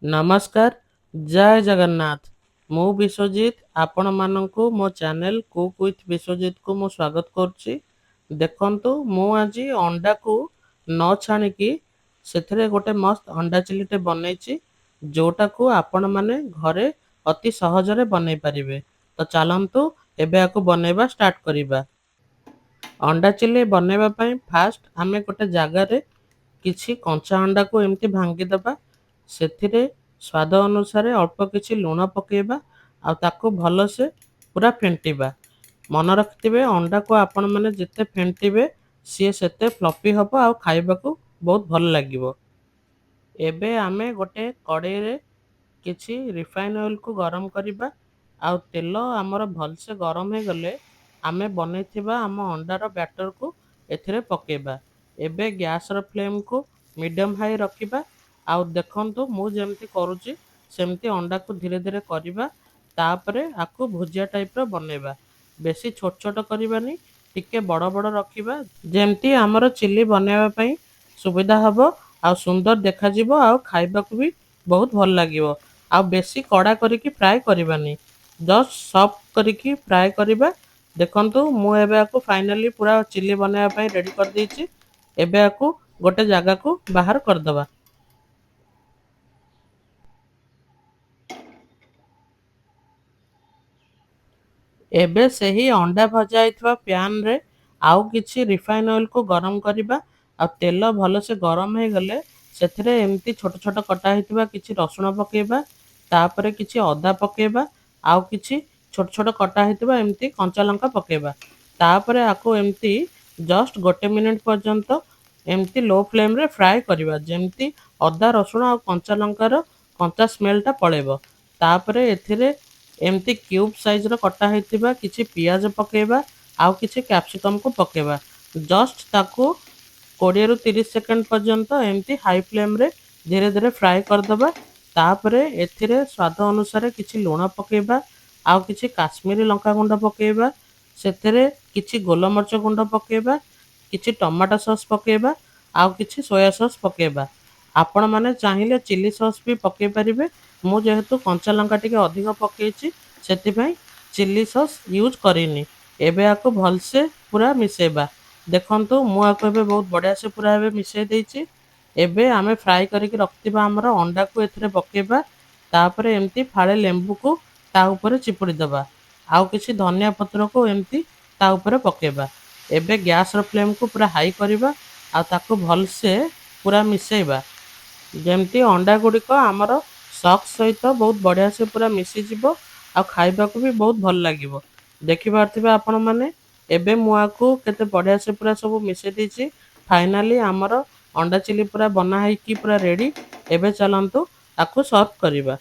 ନମସ୍କାର, ଜୟ ଜଗନ୍ନାଥ। ମୁଁ ବିଶ୍ୱଜିତ, ଆପଣମାନଙ୍କୁ ମୋ ଚ୍ୟାନେଲ କୁକ୍ ୱିଥ୍ ବିଶ୍ୱଜିତକୁ ମୁଁ ସ୍ୱାଗତ କରୁଛି। ଦେଖନ୍ତୁ, ମୁଁ ଆଜି ଅଣ୍ଡାକୁ ନ ଛାଣିକି ସେଥିରେ ଗୋଟେ ମସ୍ତ ଅଣ୍ଡା ଚିଲିଟେ ବନେଇଛି, ଯୋଉଟାକୁ ଆପଣମାନେ ଘରେ ଅତି ସହଜରେ ବନେଇ ପାରିବେ। ତ ଚାଲନ୍ତୁ ଏବେ ଆକୁ ବନେଇବା ଷ୍ଟାର୍ଟ କରିବା। ଅଣ୍ଡା ଚିଲି ବନେଇବା ପାଇଁ ଫାଷ୍ଟ ଆମେ ଗୋଟେ ଜାଗାରେ କିଛି କଞ୍ଚା ଅଣ୍ଡାକୁ ଏମିତି ଭାଙ୍ଗିଦେବା। ସେଥିରେ ସ୍ୱାଦ ଅନୁସାରେ ଅଳ୍ପ କିଛି ଲୁଣ ପକାଇବା ଆଉ ତାକୁ ଭଲସେ ପୁରା ଫେଣ୍ଟିବା। ମନେ ରଖିଥିବେ, ଅଣ୍ଡାକୁ ଆପଣମାନେ ଯେତେ ଫେଣ୍ଟିବେ ସିଏ ସେତେ ଫ୍ଲଫି ହେବ ଆଉ ଖାଇବାକୁ ବହୁତ ଭଲ ଲାଗିବ। ଏବେ ଆମେ ଗୋଟେ କଡ଼େଇରେ କିଛି ରିଫାଇନ୍ ଅଏଲ୍କୁ ଗରମ କରିବା ଆଉ ତେଲ ଆମର ଭଲସେ ଗରମ ହେଇଗଲେ ଆମେ ବନେଇଥିବା ଆମ ଅଣ୍ଡାର ବ୍ୟାଟରକୁ ଏଥିରେ ପକାଇବା। ଏବେ ଗ୍ୟାସର ଫ୍ଲେମ୍କୁ ମିଡ଼ିୟମ୍ ହାଇ ରଖିବା ଆଉ ଦେଖନ୍ତୁ, ମୁଁ ଯେମିତି କରୁଛି ସେମିତି ଅଣ୍ଡାକୁ ଧୀରେ ଧୀରେ କରିବା। ତାପରେ ଆକୁ ଭୁଜିଆ ଟାଇପ୍ର ବନେଇବା। ବେଶୀ ଛୋଟ ଛୋଟ କରିବାନି, ଟିକେ ବଡ଼ ବଡ଼ ରଖିବା, ଯେମିତି ଆମର ଚିଲି ବନେଇବା ପାଇଁ ସୁବିଧା ହେବ ଆଉ ସୁନ୍ଦର ଦେଖାଯିବ ଆଉ ଖାଇବାକୁ ବି ବହୁତ ଭଲ ଲାଗିବ। ଆଉ ବେଶୀ କଡ଼ା କରିକି ଫ୍ରାଏ କରିବାନି, ଜଷ୍ଟ ସଫ୍ଟ କରିକି ଫ୍ରାଏ କରିବା। ଦେଖନ୍ତୁ, ମୁଁ ଏବେ ଆକୁ ଫାଇନାଲି ପୁରା ଚିଲି ବନେଇବା ପାଇଁ ରେଡ଼ି କରିଦେଇଛି। ଏବେ ଆକୁ ଗୋଟେ ଜାଗାକୁ ବାହାର କରିଦେବା। ଏବେ ସେହି ଅଣ୍ଡା ଭଜା ହେଇଥିବା ପ୍ୟାନରେ ଆଉ କିଛି ରିଫାଇନ୍ ଅଏଲ୍କୁ ଗରମ କରିବା ଆଉ ତେଲ ଭଲସେ ଗରମ ହେଇଗଲେ ସେଥିରେ ଏମିତି ଛୋଟ ଛୋଟ କଟା ହେଇଥିବା କିଛି ରସୁଣ ପକାଇବା। ତାପରେ କିଛି ଅଦା ପକାଇବା ଆଉ କିଛି ଛୋଟ ଛୋଟ କଟା ହେଇଥିବା ଏମିତି କଞ୍ଚା ଲଙ୍କା ପକାଇବା। ତାପରେ ଆକୁ ଏମିତି ଜଷ୍ଟ 1 ମିନିଟ୍ ପର୍ଯ୍ୟନ୍ତ ଏମିତି ଲୋ ଫ୍ଲେମ୍ରେ ଫ୍ରାଏ କରିବା, ଯେମିତି ଅଦା ରସୁଣ ଆଉ କଞ୍ଚା ଲଙ୍କାର କଞ୍ଚା ସ୍ମେଲ୍ଟା ପଳେଇବ। ତାପରେ ଏଥିରେ ଏମିତି କ୍ୟୁବ୍ ସାଇଜ୍ର କଟା ହେଇଥିବା କିଛି ପିଆଜ ପକାଇବା ଆଉ କିଛି କ୍ୟାପ୍ସିକମ୍କୁ ପକାଇବା। ଜଷ୍ଟ ତାକୁ 20ରୁ 30 ସେକେଣ୍ଡ ପର୍ଯ୍ୟନ୍ତ ଏମିତି ହାଇ ଫ୍ଲେମ୍ରେ ଧୀରେ ଧୀରେ ଫ୍ରାଏ କରିଦେବା। ତାପରେ ଏଥିରେ ସ୍ୱାଦ ଅନୁସାରେ କିଛି ଲୁଣ ପକାଇବା ଆଉ କିଛି କାଶ୍ମୀରୀ ଲଙ୍କାଗୁଣ୍ଡ ପକାଇବା। ସେଥିରେ କିଛି ଗୋଲମରିଚ ଗୁଣ୍ଡ ପକାଇବା, କିଛି ଟମାଟୋ ସସ୍ ପକାଇବା ଆଉ କିଛି ସୋୟା ସସ୍ ପକାଇବା। ଆପଣମାନେ ଚାହିଁଲେ ଚିଲି ସସ୍ ବି ପକାଇ ପାରିବେ। ମୁଁ ଯେହେତୁ କଞ୍ଚା ଲଙ୍କା ଟିକେ ଅଧିକ ପକାଇଛି ସେଥିପାଇଁ ଚିଲି ସସ୍ ୟୁଜ୍ କରିନି। ଏବେ ଆକୁ ଭଲସେ ପୁରା ମିଶାଇବା। ଦେଖନ୍ତୁ, ମୁଁ ଆକୁ ଏବେ ବହୁତ ବଢ଼ିଆ ସେ ପୁରା ଏବେ ମିଶାଇ ଦେଇଛି। ଏବେ ଆମେ ଫ୍ରାଏ କରିକି ରଖିଥିବା ଆମର ଅଣ୍ଡାକୁ ଏଥିରେ ପକାଇବା। ତାପରେ ଏମିତି ଫାଳେ ଲେମ୍ବୁକୁ ତା ଉପରେ ଚିପୁଡ଼ି ଦେବା ଆଉ କିଛି ଧନିଆ ପତ୍ରକୁ ଏମିତି ତା ଉପରେ ପକାଇବା। ଏବେ ଗ୍ୟାସର ଫ୍ଲେମ୍କୁ ପୁରା ହାଇ କରିବା ଆଉ ତାକୁ ଭଲସେ ପୁରା ମିଶାଇବା, ଯେମିତି ଅଣ୍ଡା ଗୁଡ଼ିକ ଆମର ସକ୍ସ ସହିତ ବହୁତ ବଢ଼ିଆ ସେ ପୁରା ମିଶିଯିବ ଆଉ ଖାଇବାକୁ ବି ବହୁତ ଭଲ ଲାଗିବ। ଦେଖିପାରୁଥିବେ ଆପଣମାନେ, ଏବେ ମୁଁ ଆକୁ କେତେ ବଢ଼ିଆ ସେ ପୁରା ସବୁ ମିଶାଇ ଦେଇଛି। ଫାଇନାଲି ଆମର ଅଣ୍ଡା ଚିଲି ପୁରା ବନା ହେଇକି ପୁରା ରେଡ଼ି। ଏବେ ଚାଲନ୍ତୁ ଆକୁ ସର୍ଭ କରିବା।